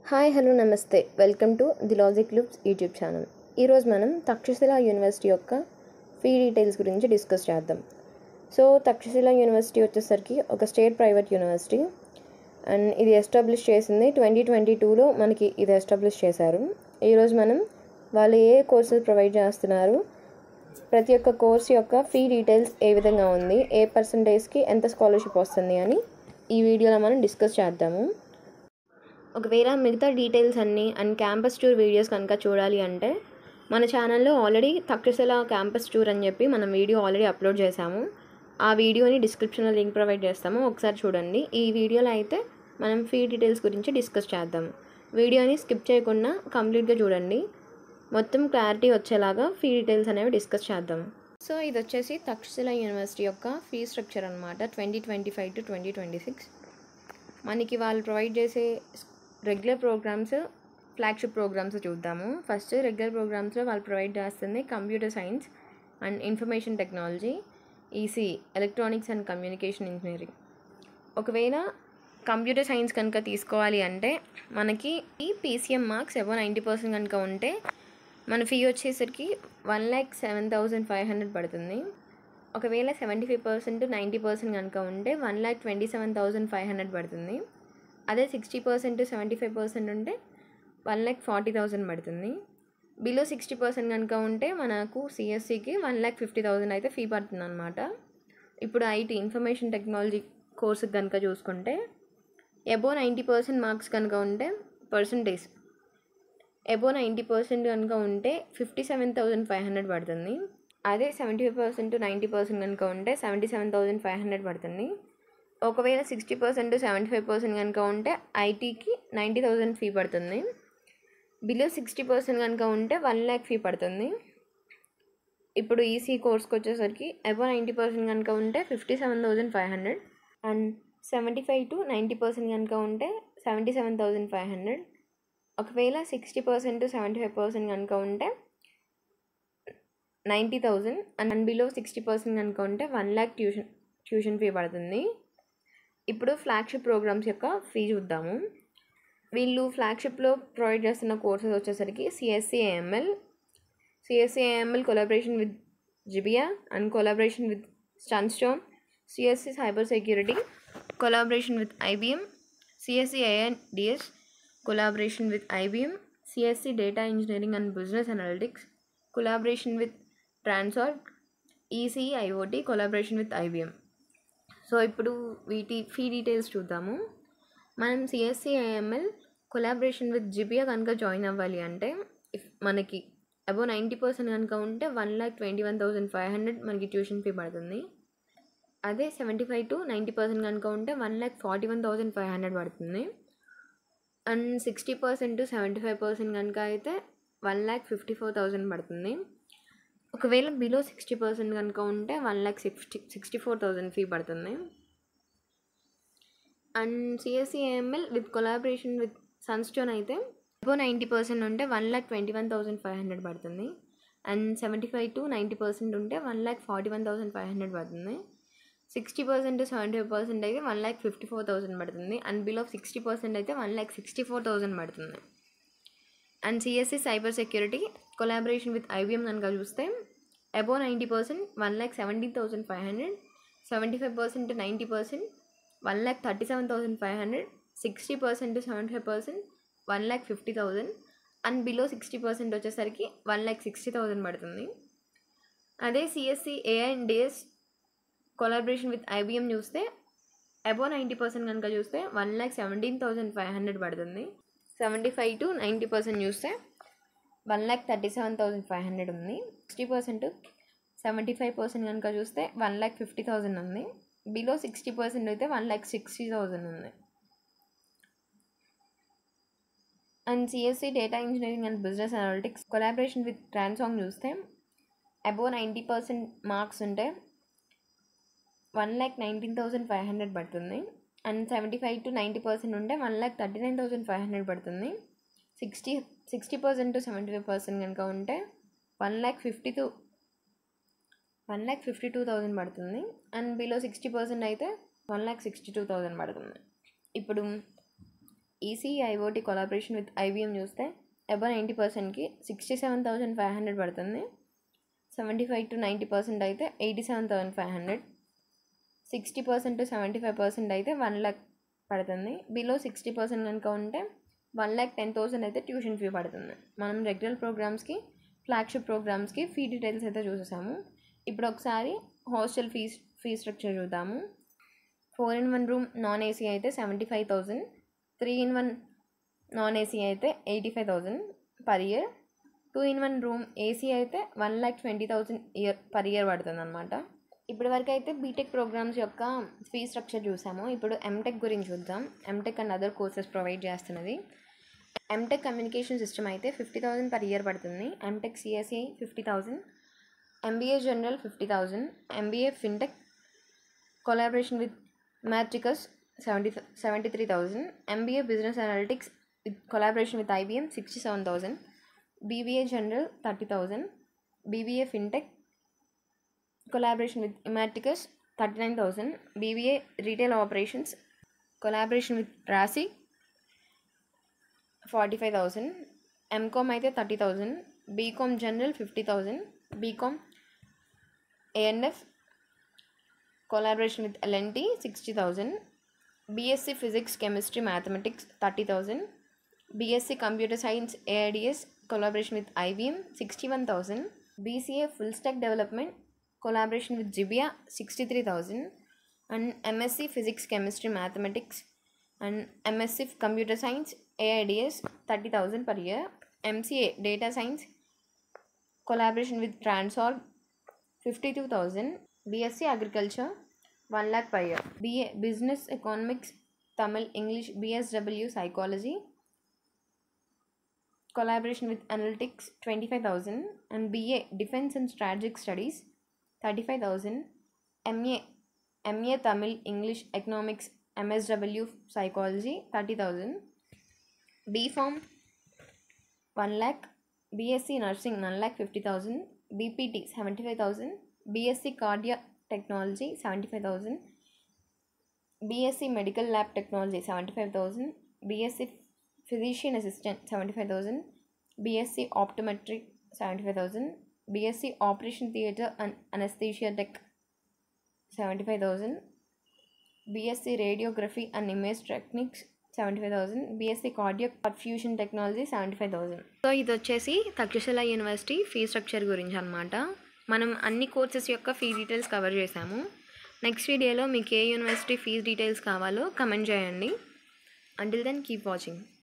Hi hello నమస్తే welcome to the logic loops YouTube channel. ఈరోజు మనం తక్షశిల యూనివర్సిటీ యొక్క ఫీ డీటెయిల్స్ గురించి డిస్కస్ చేద్దాం. సో తక్షశిల యూనివర్సిటీ వచ్చేసరికి ఒక స్టేట్ ప్రైవేట్ యూనివర్సిటీ అండ్ ఇది ఎస్టాబ్లిష్ చేసింది 2022లో మనకి ఇది ఎస్టాబ్లిష్ చేశారు. ఈరోజు మనం వాళ్ళు ఏ కోర్సెస్ ప్రొవైడ్ చేస్తున్నారు, ప్రతి ఒక్క కోర్స్ యొక్క ఫీ డీటెయిల్స్ ఏ విధంగా ఉంది, ఏ పర్సంటేజ్కి ఎంత స్కాలర్షిప్ వస్తుంది అని ఈ వీడియోలో మనం డిస్కస్ చేద్దాము. ఒకవేళ మిగతా డీటెయిల్స్ అన్నీ అండ్ క్యాంపస్ టూర్ వీడియోస్ కనుక చూడాలి అంటే మన ఛానల్లో ఆల్రెడీ తక్షశిల క్యాంపస్ టూర్ అని చెప్పి మనం వీడియో ఆల్రెడీ అప్లోడ్ చేశాము. ఆ వీడియోని డిస్క్రిప్షన్లో లింక్ ప్రొవైడ్ చేస్తాము, ఒకసారి చూడండి. ఈ వీడియోలో అయితే మనం ఫీ డీటెయిల్స్ గురించి డిస్కస్ చేద్దాము. వీడియోని స్కిప్ చేయకుండా కంప్లీట్గా చూడండి, మొత్తం క్లారిటీ వచ్చేలాగా ఫీ డీటెయిల్స్ అనేవి డిస్కస్ చేద్దాము. సో ఇది వచ్చేసి తక్షశిల యూనివర్సిటీ యొక్క ఫీ స్ట్రక్చర్ అనమాట. 2025 to 2026 మనకి వాళ్ళు ప్రొవైడ్ చేసే రెగ్యులర్ ప్రోగ్రామ్స్, ఫ్లాగ్షిప్ ప్రోగ్రామ్స్ చూద్దాము. ఫస్ట్ రెగ్యులర్ ప్రోగ్రామ్స్లో వాళ్ళు ప్రొవైడ్ చేస్తుంది computer science and information technology, EC electronics and communication engineering. ఒకవేళ కంప్యూటర్ సైన్స్ కనుక తీసుకోవాలి అంటే మనకి ఈ పీసీఎం మార్క్స్ అబౌవ్ 90% కనుక ఉంటే మన ఫీ వచ్చేసరికి 1,07,500 పడుతుంది. ఒకవేళ 75% to 90% కనుక ఉంటే 1,27,500 పడుతుంది. అదే 60% to 75% ఉంటే 1,40,000 పడుతుంది. బిలో 60% కనుక ఉంటే మనకు సిఎస్సికి 1,50,000 అయితే ఫీ పడుతుంది అనమాట. ఇప్పుడు ఐటీ ఇన్ఫర్మేషన్ టెక్నాలజీ కోర్సుకి కనుక చూసుకుంటే అబోవ్ 90% మార్క్స్ కనుక ఉంటే పర్సంటేజ్ అబోవ్ 90% కనుక ఉంటే 57,500 పడుతుంది. అదే 75% to 90% కనుక ఉంటే 77,500 పడుతుంది. ఒకవేళ 60% to 75% కనుక ఉంటే ఐటీకి 90,000 ఫీ పడుతుంది. బిలో 60% కనుక ఉంటే 1,00,000 ఫీ పడుతుంది. ఇప్పుడు ఈసీ కోర్స్కి వచ్చేసరికి అబౌవ్ 90% కనుక ఉంటే 57,500 అండ్ 75 to 90% కనుక ఉంటే 77,500. ఒకవేళ 60% to 75% కనుక ఉంటే 90,000 అండ్ బిలో 60% కనుక ఉంటే 1,00,000 ట్యూషన్ ఫీ పడుతుంది. ఇప్పుడు ఫ్లాగ్షిప్ ప్రోగ్రామ్స్ యొక్క ఫీ చూద్దాము. వీళ్ళు ఫ్లాగ్షిప్లో ప్రొవైడ్ చేస్తున్న కోర్సెస్ వచ్చేసరికి సిఎస్సిఏఎంఎల్ కొలాబరేషన్ విత్ జిబియా and collaboration with Sunstone, CSE cyber security collaboration with IBM, CSE ANDS collaboration with IBM, CSE data engineering and business analytics collaboration with ట్రాన్సార్ట్, EC IoT collaboration with IBM. So ఇప్పుడు వీటి fee details చూద్దాము. మనం సిఎస్సిఐఎంఎల్ collaboration with జిబియా కనుక join అవ్వాలి అంటే మనకి above 90% కనుక ఉంటే 1,21,500 మనకి ట్యూషన్ ఫీ పడుతుంది. అదే 75 to 90% కనుక ఉంటే 1,41,500 పడుతుంది. అండ్ 60% to 75% కనుక అయితే 1,54,000 పడుతుంది. ఒకవేళ బిలో 60% కనుక ఉంటే 1,64,000 ఫీ పడుతుంది. And సిఎస్సిఏఎంఎల్ with collaboration with Sunstone అయితే అబౌవ్ 90% ఉంటే 1,21,500 పడుతుంది. అండ్ 75 to 90% ఉంటే 1,41,500 పడుతుంది. 60% to 75% అయితే 1,54,000 పడుతుంది. అండ్ బిలో 60% అయితే 1,64,000 పడుతుంది. And CSE cyber security collaboration with IBM కనుక చూస్తే above 90% 1,17,500, 75% to 90% 1,37,500, 60% to 75% 1,50,000 and below 60% వచ్చేసరికి 1,60,000 పడుతుంది. అదే CSE ANDS collaboration with IBM చూస్తే అబోవ్ 90% కనుక చూస్తే 1,17,500 పడుతుంది. 75 to 90% చూస్తే 1,37,500 ఉంది. 60% to 75% కనుక చూస్తే 1,50,000 ఉంది. బిలో 60% అయితే 1,60,000 ఉంది. And CSE data engineering and business analytics collaboration with ట్రాన్సాంగ్ చూస్తే అబోవ్ 90% మార్క్స్ ఉంటే 1,19,500 పడుతుంది. అండ్ 75 to 90% ఉంటే 1,39,500 పడుతుంది. 60% to 75% కనుక ఉంటే 1,52,000 పడుతుంది. అండ్ బిలో 60% అయితే 1,62,000 పడుతుంది. ఇప్పుడు ECE IoT collaboration with IBM చూస్తే అబౌవ్ 90%కి 67,500 పడుతుంది. 75 to 90% అయితే 87,500. 60% to 75% అయితే 1 lakh పడుతుంది. బిలో 60% కనుక ఉంటే 1,10,000 అయితే ట్యూషన్ ఫీ పడుతుంది. మనం రెగ్యులర్ ప్రోగ్రామ్స్కి, ఫ్లాగ్షిప్ ప్రోగ్రామ్స్కి ఫీ డీటెయిల్స్ అయితే చూసేసాము. ఇప్పుడు ఒకసారి హాస్టల్ ఫీ స్ట్రక్చర్ చూద్దాము. 4-in-1 రూమ్ నాన్ ఏసీ అయితే 75,000, 3-in-1 నాన్ ఏసీ అయితే 85,000 per year, 2-in-1 room AC అయితే 1,20,000 పర్ ఇయర్ పడుతుంది అనమాట. ఇప్పటి వరకు అయితే బీటెక్ ప్రోగ్రామ్స్ యొక్క ఫీ స్ట్రక్చర్ చూసాము. ఇప్పుడు ఎంటెక్ గురించి చూద్దాం. MTech and other courses provide చేస్తున్నది. ఎంటెక్ కమ్యూనికేషన్ సిస్టమ్ అయితే 50,000 పర్ ఇయర్ పడుతుంది. MTech CSE 50,000, MBA general 50,000, MBA fintech collaboration with Imarticus 73,000, MBA business analytics with collaboration with IBM 67,000, BBA general 30,000, BBA fintech collaboration with Immaticus 39,000, BBA Retail Operations collaboration with RASI 45,000, MCOM అయితే 30,000, BCom General 50,000, BCom ANF collaboration with LNT 60,000, BSc Physics Chemistry Mathematics 30,000, BSc Computer Science AIDS collaboration with IBM 61,000, BCA Full Stack Development collaboration with Jibia 63,000, and MSc Physics Chemistry Mathematics and MSc Computer Science AIDS 30,000 per year, MCA Data Science collaboration with Transorg 52,000, BSc Agriculture 1 lakh per year, BA Business Economics Tamil English BSW Psychology collaboration with Analytics 25,000, and BA Defense and Strategic Studies 35,000, MA Tamil English Economics MSW Psychology 30,000, BPharm 1 lakh, BSc Nursing 1,50,000, BPT 75,000, BSc Cardiac Technology 75,000, BSc Medical Lab Technology 75,000, BSc Physician Assistant 75,000, BSc Optometry 75,000, BSc Operation Theatre and Anesthesia Tech 75,000, BSc Radiography and Image Techniques 75,000, BSc Cardiac Perfusion Technology 75,000. So ఇది వచ్చేసి Takshashila university fee structure గురించి అనమాట. మనం అన్ని courses యొక్క fee details cover చేసాము. Next వీడియోలో మీకు ఏ యూనివర్సిటీ ఫీజ్ డీటెయిల్స్ కావాలో కమెంట్ చేయండి. Until then keep watching.